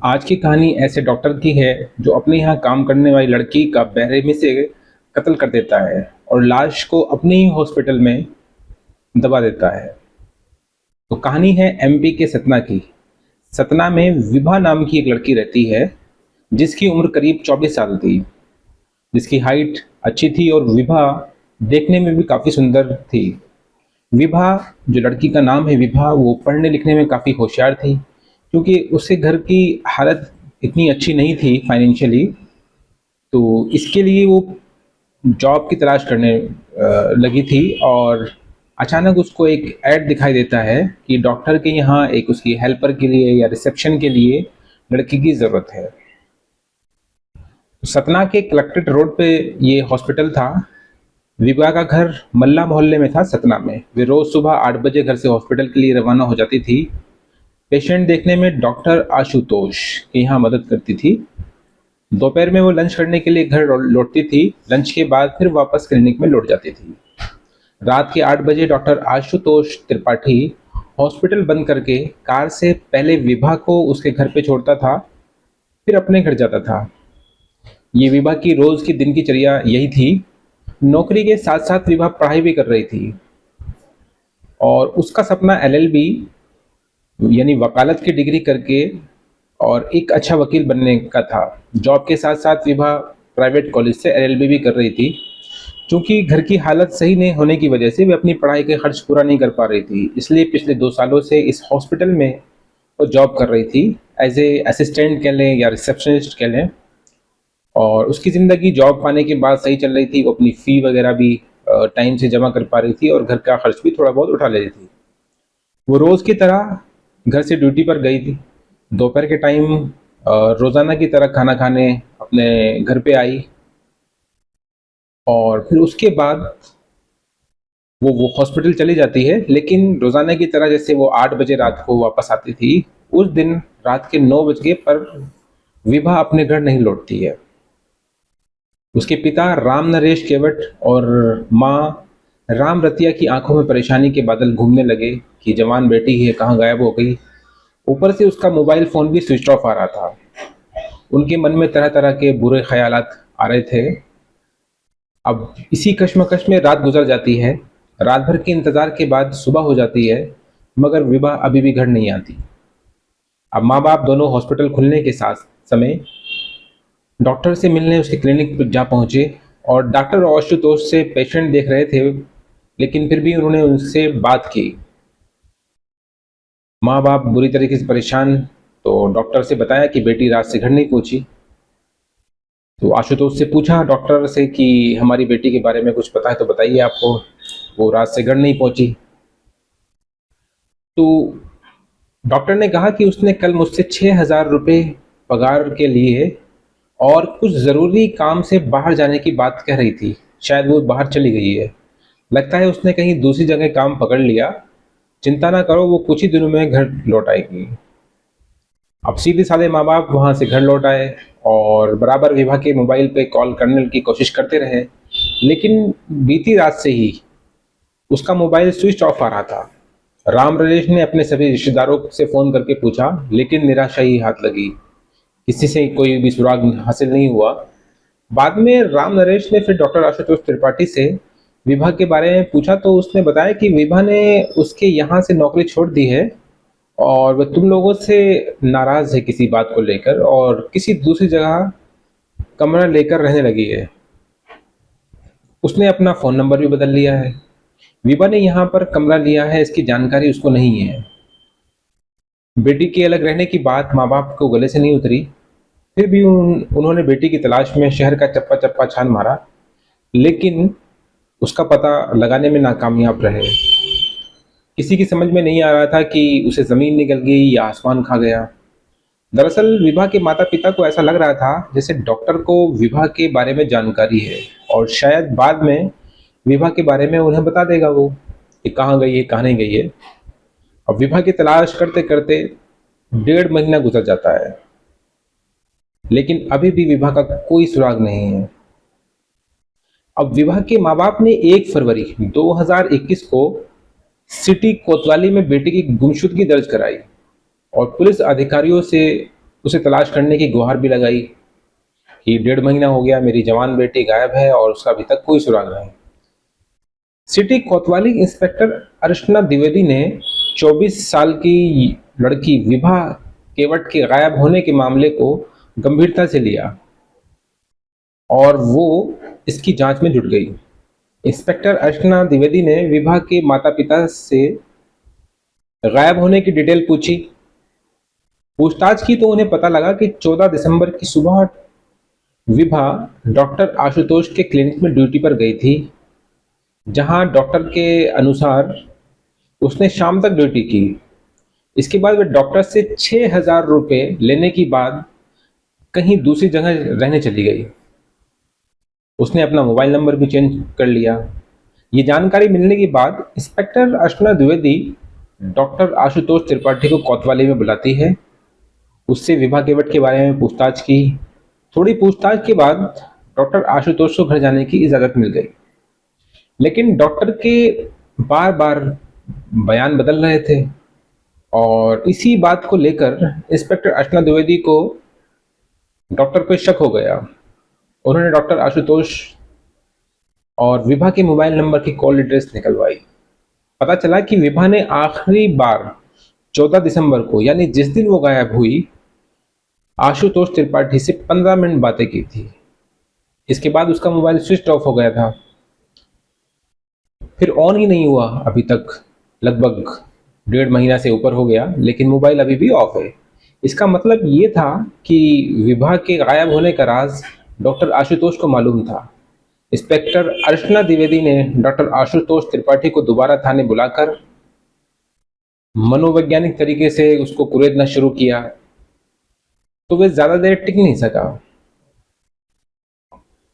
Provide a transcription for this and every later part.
आज की कहानी ऐसे डॉक्टर की है जो अपने यहाँ काम करने वाली लड़की का बेरहमी से कत्ल कर देता है और लाश को अपने ही हॉस्पिटल में दबा देता है। तो कहानी है एमपी के सतना की। सतना में विभा नाम की एक लड़की रहती है जिसकी उम्र करीब 24 साल थी, जिसकी हाइट अच्छी थी और विभा देखने में भी काफ़ी सुंदर थी। विभा, जो लड़की का नाम है विभा, वो पढ़ने लिखने में काफ़ी होशियार थी क्योंकि उसके घर की हालत इतनी अच्छी नहीं थी फाइनेंशियली। तो इसके लिए वो जॉब की तलाश करने लगी थी और अचानक उसको एक ऐड दिखाई देता है कि डॉक्टर के यहाँ एक उसकी हेल्पर के लिए या रिसेप्शन के लिए लड़की की ज़रूरत है। सतना के कलेक्ट्रेट रोड पे ये हॉस्पिटल था। विभा का घर मल्ला मोहल्ले में था सतना में। वे रोज़ सुबह 8 बजे घर से हॉस्पिटल के लिए रवाना हो जाती थी। पेशेंट देखने में डॉक्टर आशुतोष के यहाँ मदद करती थी। दोपहर में वो लंच करने के लिए घर लौटती थी। लंच के बाद फिर वापस क्लिनिक में लौट जाती थी। रात के 8 बजे डॉक्टर आशुतोष त्रिपाठी हॉस्पिटल बंद करके कार से पहले विभा को उसके घर पे छोड़ता था, फिर अपने घर जाता था। ये विभा की रोज की दिन की चर्या यही थी। नौकरी के साथ साथ विभा पढ़ाई भी कर रही थी और उसका सपना एलएलबी यानी वकालत की डिग्री करके और एक अच्छा वकील बनने का था। जॉब के साथ साथ विभा प्राइवेट कॉलेज से एलएलबी भी कर रही थी। क्योंकि घर की हालत सही नहीं होने की वजह से वे अपनी पढ़ाई के खर्च पूरा नहीं कर पा रही थी, इसलिए पिछले 2 सालों से इस हॉस्पिटल में वो जॉब कर रही थी एज ए असिस्टेंट कह लें या रिसेप्शनिस्ट कह लें। और उसकी ज़िंदगी जॉब पाने के बाद सही चल रही थी। वो अपनी फ़ी वगैरह भी टाइम से जमा कर पा रही थी और घर का खर्च भी थोड़ा बहुत उठा ले रही थी। वो रोज़ की तरह घर से ड्यूटी पर गई थी। दोपहर के टाइम रोज़ाना की तरह खाना खाने अपने घर पे आई और फिर उसके बाद वो हॉस्पिटल चली जाती है। लेकिन रोज़ाना की तरह जैसे वो 8 बजे रात को वापस आती थी, उस दिन रात के 9 बजे पर विभा अपने घर नहीं लौटती है। उसके पिता राम नरेश केवट और माँ राम रतिया की आंखों में परेशानी के बादल घूमने लगे कि जवान बेटी है कहाँ गायब हो गई। ऊपर से उसका मोबाइल फ़ोन भी स्विच ऑफ आ रहा था। उनके मन में तरह तरह के बुरे ख्यालात आ रहे थे। अब इसी कश्मकश में रात गुजर जाती है। रात भर के इंतज़ार के बाद सुबह हो जाती है, मगर विभा अभी भी घर नहीं आती। अब माँ बाप दोनों हॉस्पिटल खुलने के साथ समय डॉक्टर से मिलने उसके क्लिनिक पर जा पहुँचे और डॉक्टर आशुतोष से पेशेंट देख रहे थे, लेकिन फिर भी उन्होंने उनसे बात की। माँ बाप बुरी तरीके से परेशान, तो डॉक्टर से बताया कि बेटी रात से घर नहीं पहुंची। तो आशुतोष से पूछा डॉक्टर से कि हमारी बेटी के बारे में कुछ पता है तो बताइए आपको। वो रात से घर नहीं पहुंची। तो डॉक्टर ने कहा कि उसने कल मुझसे 6,000 रुपये पगार के लिए और कुछ ज़रूरी काम से बाहर जाने की बात कह रही थी। शायद वो बाहर चली गई है। लगता है उसने कहीं दूसरी जगह काम पकड़ लिया। चिंता ना करो, वो कुछ ही दिनों में घर लौट आएगी। अब सीधे साधे माँ बाप वहाँ से घर लौट आए और बराबर विभा के मोबाइल पे कॉल करने की कोशिश करते रहे, लेकिन बीती रात से ही उसका मोबाइल स्विच ऑफ आ रहा था। राम नरेश ने अपने सभी रिश्तेदारों से फ़ोन करके पूछा, लेकिन निराशा ही हाथ लगी। किसी से कोई भी सुराग हासिल नहीं हुआ। बाद में राम नरेश ने फिर डॉक्टर आशुतोष त्रिपाठी से विभा के बारे में पूछा तो उसने बताया कि विभा ने उसके यहाँ से नौकरी छोड़ दी है और वह तुम लोगों से नाराज़ है किसी बात को लेकर और किसी दूसरी जगह कमरा लेकर रहने लगी है। उसने अपना फ़ोन नंबर भी बदल लिया है। विभा ने यहाँ पर कमरा लिया है, इसकी जानकारी उसको नहीं है। बेटी के अलग रहने की बात माँ बाप को गले से नहीं उतरी। फिर भी उन्होंने बेटी की तलाश में शहर का चप्पा चप्पा छान मारा, लेकिन उसका पता लगाने में नाकामयाब रहे। किसी की समझ में नहीं आ रहा था कि उसे ज़मीन निकल गई या आसमान खा गया। दरअसल विभा के माता पिता को ऐसा लग रहा था जैसे डॉक्टर को विभा के बारे में जानकारी है और शायद बाद में विभा के बारे में उन्हें बता देगा वो कि कहाँ गई है कहाँ नहीं गई है। अब विभा की तलाश करते करते 1.5 महीना गुजर जाता है, लेकिन अभी भी विभा का कोई सुराग नहीं है। अब विभा के माँ बाप ने 1 फरवरी 2021 को सिटी कोतवाली में बेटी की गुमशुदगी दर्ज कराई और पुलिस अधिकारियों से उसे तलाश करने की गुहार भी लगाई कि 1.5 महीना हो गया, मेरी जवान बेटी गायब है और उसका अभी तक कोई सुराग नहीं। सिटी कोतवाली इंस्पेक्टर अर्चना द्विवेदी ने 24 साल की लड़की विभा केवट के गायब होने के मामले को गंभीरता से लिया और वो इसकी जांच में जुट गई। इंस्पेक्टर अर्चना द्विवेदी ने विभा के माता पिता से गायब होने की डिटेल पूछी। पूछताछ की तो उन्हें पता लगा कि 14 दिसंबर की सुबह विभा डॉक्टर आशुतोष के क्लिनिक में ड्यूटी पर गई थी, जहां डॉक्टर के अनुसार उसने शाम तक ड्यूटी की। इसके बाद वह डॉक्टर से 6,000 रुपये लेने के बाद कहीं दूसरी जगह रहने चली गई। उसने अपना मोबाइल नंबर भी चेंज कर लिया। ये जानकारी मिलने के बाद इंस्पेक्टर अर्चना द्विवेदी डॉक्टर आशुतोष त्रिपाठी को कोतवाली में बुलाती है। उससे विभा केवट के बारे में पूछताछ की। थोड़ी पूछताछ के बाद डॉक्टर आशुतोष को घर जाने की इजाज़त मिल गई, लेकिन डॉक्टर के बार बार बयान बदल रहे थे और इसी बात को लेकर इंस्पेक्टर अर्चना द्विवेदी को डॉक्टर पर शक हो गया। उन्होंने डॉक्टर आशुतोष और विभा के मोबाइल नंबर की कॉल एड्रेस निकलवाई। पता चला कि विभा ने आखिरी बार 14 दिसंबर को, यानी जिस दिन वो गायब हुई, आशुतोष त्रिपाठी से 15 मिनट बातें की थी। इसके बाद उसका मोबाइल स्विच ऑफ हो गया था, फिर ऑन ही नहीं हुआ अभी तक। लगभग 1.5 महीना से ऊपर हो गया, लेकिन मोबाइल अभी भी ऑफ है। इसका मतलब ये था कि विभा के गायब होने का राज डॉक्टर आशुतोष को मालूम था। इंस्पेक्टर अर्चना द्विवेदी ने डॉक्टर आशुतोष त्रिपाठी को दोबारा थाने बुलाकर मनोवैज्ञानिक तरीके से उसको कुरेदना शुरू किया, तो वे ज्यादा देर टिक नहीं सका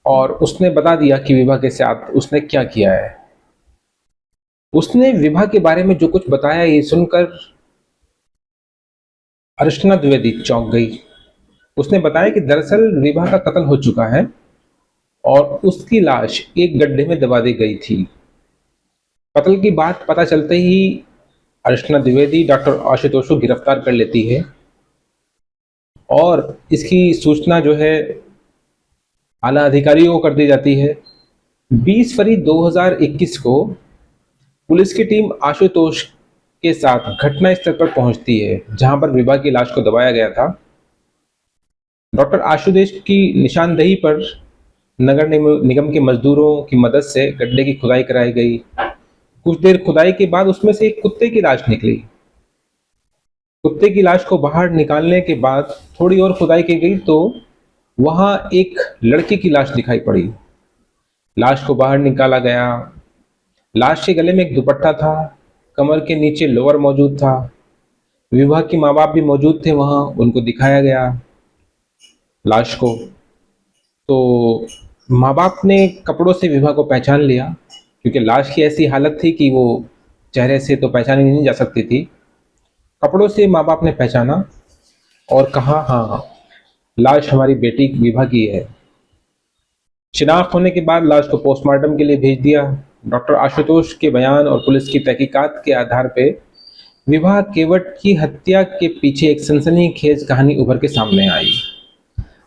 और उसने बता दिया कि विभा के साथ उसने क्या किया है। उसने विभा के बारे में जो कुछ बताया, ये सुनकर अर्चना द्विवेदी चौंक गई। उसने बताया कि दरअसल विभा का कत्ल हो चुका है और उसकी लाश एक गड्ढे में दबा दी गई थी। कत्ल की बात पता चलते ही अर्चना द्विवेदी डॉक्टर आशुतोष को गिरफ्तार कर लेती है और इसकी सूचना जो है आला अधिकारियों को कर दी जाती है। 20 फरवरी 2021 को पुलिस की टीम आशुतोष के साथ घटना स्थल पर पहुंचती है, जहां पर विभा की लाश को दबाया गया था। डॉक्टर आशुतोष की निशानदेही पर नगर निगम के मजदूरों की मदद से गड्ढे की खुदाई कराई गई। कुछ देर खुदाई के बाद उसमें से एक कुत्ते की लाश निकली। कुत्ते की लाश को बाहर निकालने के बाद थोड़ी और खुदाई की गई तो वहां एक लड़के की लाश दिखाई पड़ी। लाश को बाहर निकाला गया। लाश के गले में एक दुपट्टा था, कमर के नीचे लोअर मौजूद था। विभा के माँ बाप भी मौजूद थे वहां, उनको दिखाया गया लाश को। तो माँ बाप ने कपड़ों से विभा को पहचान लिया, क्योंकि लाश की ऐसी हालत थी कि वो चेहरे से तो पहचानी नहीं जा सकती थी। कपड़ों से माँ बाप ने पहचाना और कहा, हाँ, लाश हमारी बेटी विभा की है। शिनाख्त होने के बाद लाश को पोस्टमार्टम के लिए भेज दिया। डॉक्टर आशुतोष के बयान और पुलिस की तहकीकात के आधार पर विभा केवट की हत्या के पीछे एक सनसनीखेज कहानी उभर के सामने आई।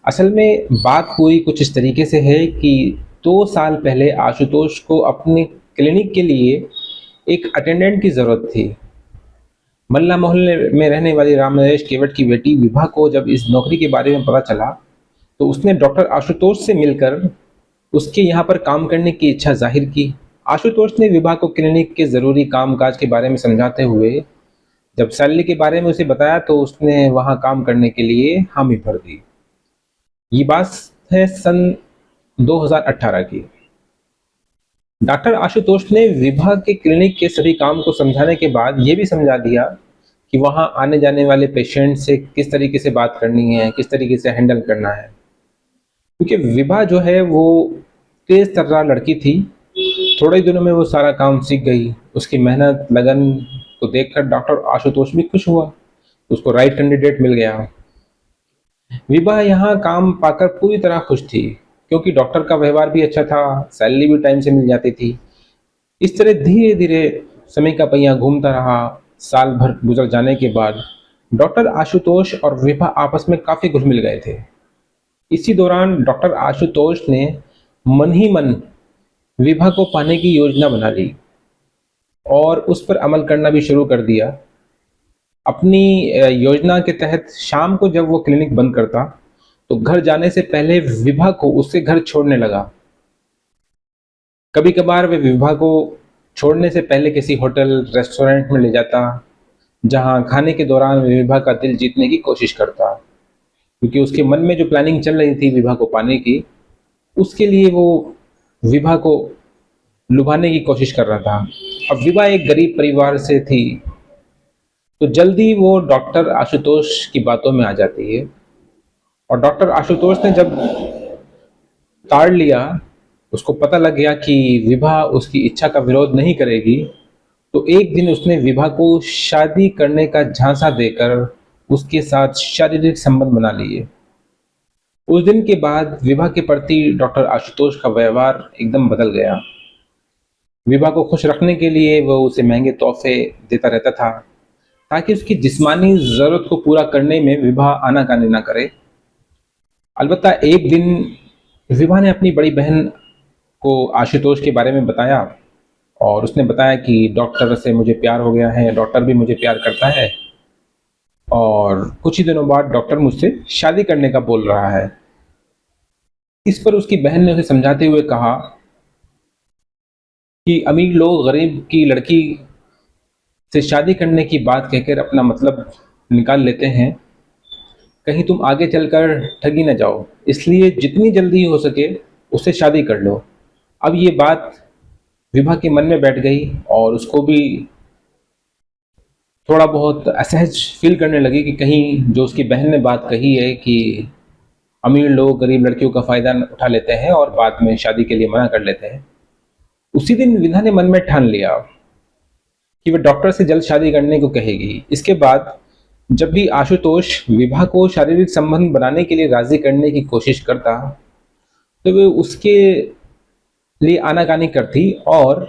असल में बात हुई कुछ इस तरीके से है कि 2 साल पहले आशुतोष को अपने क्लिनिक के लिए एक अटेंडेंट की ज़रूरत थी। मल्ला मोहल्ले में रहने वाली राम नरेश केवट की बेटी विभा को जब इस नौकरी के बारे में पता चला तो उसने डॉक्टर आशुतोष से मिलकर उसके यहाँ पर काम करने की इच्छा जाहिर की। आशुतोष ने विभा को क्लिनिक के ज़रूरी कामकाज के बारे में समझाते हुए जब सैलरी के बारे में उसे बताया तो उसने वहाँ काम करने के लिए हामी भर दी। ये बात है सन 2018 की। डॉक्टर आशुतोष ने विभा के क्लिनिक के सभी काम को समझाने के बाद ये भी समझा दिया कि वहाँ आने जाने वाले पेशेंट से किस तरीके से बात करनी है, किस तरीके से हैंडल करना है। क्योंकि विभा जो है वो तेज तर्रार लड़की थी, थोड़े दिनों में वो सारा काम सीख गई। उसकी मेहनत लगन को देखकर डॉक्टर आशुतोष भी खुश हुआ, उसको राइट कैंडिडेट मिल गया। विभा यहाँ काम पाकर पूरी तरह खुश थी, क्योंकि डॉक्टर का व्यवहार भी अच्छा था, सैलरी भी टाइम से मिल जाती थी। इस तरह धीरे धीरे समय का पहिया घूमता रहा। साल भर गुजर जाने के बाद डॉक्टर आशुतोष और विभा आपस में काफी घुल मिल गए थे। इसी दौरान डॉक्टर आशुतोष ने मन ही मन विभा को पाने की योजना बना ली और उस पर अमल करना भी शुरू कर दिया। अपनी योजना के तहत शाम को जब वो क्लिनिक बंद करता तो घर जाने से पहले विभा को उसके घर छोड़ने लगा। कभी कभार वे विभा को छोड़ने से पहले किसी होटल रेस्टोरेंट में ले जाता, जहां खाने के दौरान वे विभा का दिल जीतने की कोशिश करता, क्योंकि उसके मन में जो प्लानिंग चल रही थी विभा को पाने की, उसके लिए वो विभा को लुभाने की कोशिश कर रहा था। अब विभा एक गरीब परिवार से थी, तो जल्दी वो डॉक्टर आशुतोष की बातों में आ जाती है। और डॉक्टर आशुतोष ने जब ताड़ लिया, उसको पता लग गया कि विभा उसकी इच्छा का विरोध नहीं करेगी, तो एक दिन उसने विभा को शादी करने का झांसा देकर उसके साथ शारीरिक संबंध बना लिए। उस दिन के बाद विभा के प्रति डॉक्टर आशुतोष का व्यवहार एकदम बदल गया। विभा को खुश रखने के लिए वह उसे महंगे तोहफे देता रहता था, ताकि उसकी जिस्मानी जरूरत को पूरा करने में विभा आनाकानी ना करे। अलबत्ता एक दिन विभा ने अपनी बड़ी बहन को आशुतोष के बारे में बताया और उसने बताया कि डॉक्टर से मुझे प्यार हो गया है, डॉक्टर भी मुझे प्यार करता है और कुछ ही दिनों बाद डॉक्टर मुझसे शादी करने का बोल रहा है। इस पर उसकी बहन ने उसे समझाते हुए कहा कि अमीर लोग गरीब की लड़की से शादी करने की बात कहकर अपना मतलब निकाल लेते हैं, कहीं तुम आगे चलकर ठगी न जाओ, इसलिए जितनी जल्दी हो सके उससे शादी कर लो। अब ये बात विभा के मन में बैठ गई और उसको भी थोड़ा बहुत असहज फील करने लगी कि कहीं जो उसकी बहन ने बात कही है कि अमीर लोग गरीब लड़कियों का फ़ायदा उठा लेते हैं और बाद में शादी के लिए मना कर लेते हैं। उसी दिन विभा ने मन में ठान लिया कि वह डॉक्टर से जल्द शादी करने को कहेगी। इसके बाद जब भी आशुतोष विभा को शारीरिक संबंध बनाने के लिए राजी करने की कोशिश करता, तो वे उसके लिए आनाकानी करती और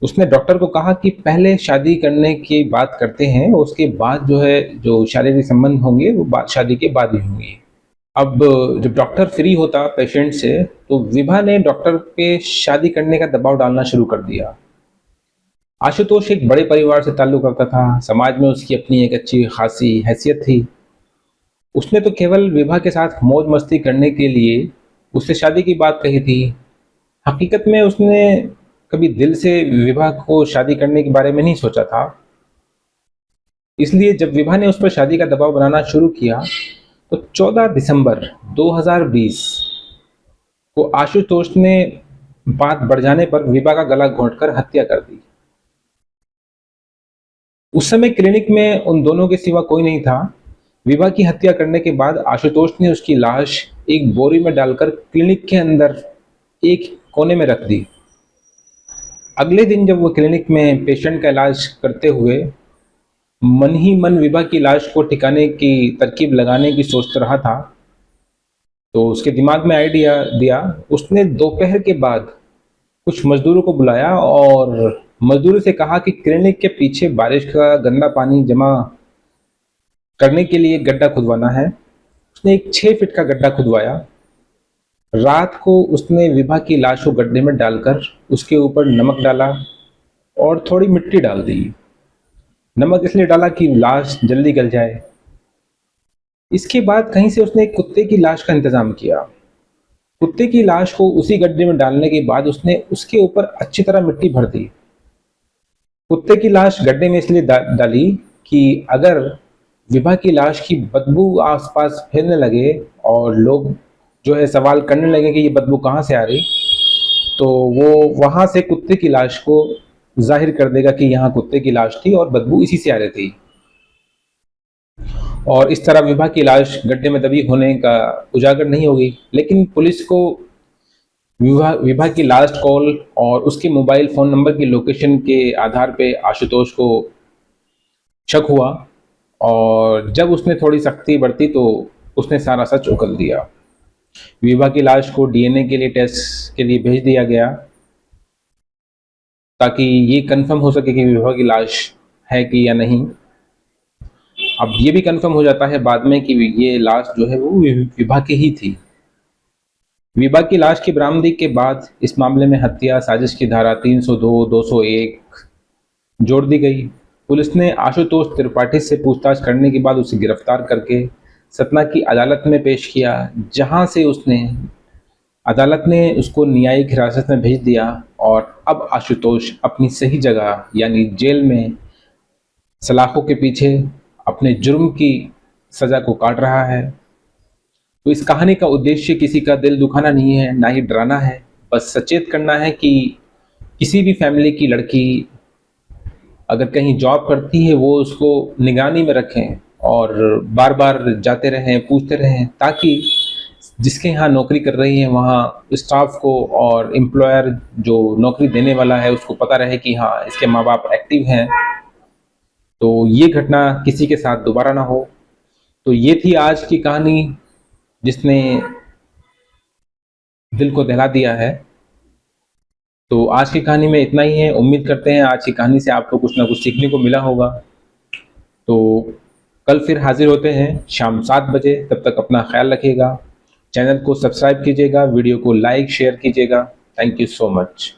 उसने डॉक्टर को कहा कि पहले शादी करने की बात करते हैं, उसके बाद जो है जो शारीरिक संबंध होंगे वो बात शादी के बाद ही होंगे। अब जब डॉक्टर फ्री होता पेशेंट से, तो विभा ने डॉक्टर पे शादी करने का दबाव डालना शुरू कर दिया। आशुतोष एक बड़े परिवार से ताल्लुक रखता था, समाज में उसकी अपनी एक अच्छी खासी हैसियत थी। उसने तो केवल विभा के साथ मौज मस्ती करने के लिए उससे शादी की बात कही थी। हकीकत में उसने कभी दिल से विभा को शादी करने के बारे में नहीं सोचा था। इसलिए जब विभा ने उस पर शादी का दबाव बनाना शुरू किया, तो 14 दिसंबर 2020 को आशुतोष ने बात बढ़ जाने पर विभा का गला घोंटकर हत्या कर दी। उस समय क्लिनिक में उन दोनों के सिवा कोई नहीं था। विभा की हत्या करने के बाद आशुतोष ने उसकी लाश एक बोरी में डालकर क्लिनिक के अंदर एक कोने में रख दी। अगले दिन जब वो क्लिनिक में पेशेंट का इलाज करते हुए मन ही मन विभा की लाश को ठिकाने की तरकीब लगाने की सोच रहा था, तो उसके दिमाग में आइडिया दिया। उसने दोपहर के बाद कुछ मजदूरों को बुलाया और मजदूरों से कहा कि क्लिनिक के पीछे बारिश का गंदा पानी जमा करने के लिए गड्ढा खुदवाना है। उसने एक 6 फीट का गड्ढा खुदवाया। रात को उसने विभा की लाश को गड्ढे में डालकर उसके ऊपर नमक डाला और थोड़ी मिट्टी डाल दी। नमक इसलिए डाला कि लाश जल्दी गल जाए। इसके बाद कहीं से उसने एक कुत्ते की लाश का इंतजाम किया। कुत्ते की लाश को उसी गड्ढे में डालने के बाद उसने उसके ऊपर अच्छी तरह मिट्टी भर दी। कुत्ते की लाश गड्ढे में इसलिए डाली कि अगर विभा की लाश की बदबू आसपास फैलने लगे और लोग जो है सवाल करने लगे कि ये बदबू कहाँ से आ रही, तो वो वहां से कुत्ते की लाश को जाहिर कर देगा कि यहाँ कुत्ते की लाश थी और बदबू इसी से आ रही थी। और इस तरह विभा की लाश गड्ढे में दबी होने का उजागर नहीं होगी। लेकिन पुलिस को विभा की लास्ट कॉल और उसके मोबाइल फोन नंबर की लोकेशन के आधार पे आशुतोष को शक हुआ और जब उसने थोड़ी सख्ती बरती तो उसने सारा सच उगल दिया। विभा की लाश को डीएनए के लिए टेस्ट के लिए भेज दिया गया, ताकि ये कंफर्म हो सके कि विभा की लाश है कि या नहीं। अब ये भी कंफर्म हो जाता है बाद में कि ये लाश जो है वो विभा की ही थी। विभा की लाश की बरामदगी के बाद इस मामले में हत्या साजिश की धारा 302, 201 जोड़ दी गई। पुलिस ने आशुतोष त्रिपाठी से पूछताछ करने के बाद उसे गिरफ्तार करके सतना की अदालत में पेश किया, जहां से अदालत ने उसको न्यायिक हिरासत में भेज दिया और अब आशुतोष अपनी सही जगह यानी जेल में सलाखों के पीछे अपने जुर्म की सजा को काट रहा है। तो इस कहानी का उद्देश्य किसी का दिल दुखाना नहीं है, ना ही डराना है, बस सचेत करना है कि किसी भी फैमिली की लड़की अगर कहीं जॉब करती है वो उसको निगरानी में रखें और बार बार जाते रहें, पूछते रहें, ताकि जिसके यहाँ नौकरी कर रही है वहाँ स्टाफ को और एम्प्लॉयर जो नौकरी देने वाला है उसको पता रहे कि हाँ इसके माँ बाप एक्टिव हैं, तो ये घटना किसी के साथ दोबारा ना हो। तो ये थी आज की कहानी जिसने दिल को दहला दिया है। तो आज की कहानी में इतना ही है। उम्मीद करते हैं आज की कहानी से आपको कुछ ना कुछ सीखने को मिला होगा। तो कल फिर हाजिर होते हैं शाम 7 बजे। तब तक अपना ख्याल रखिएगा, चैनल को सब्सक्राइब कीजिएगा, वीडियो को लाइक शेयर कीजिएगा। Thank you so much.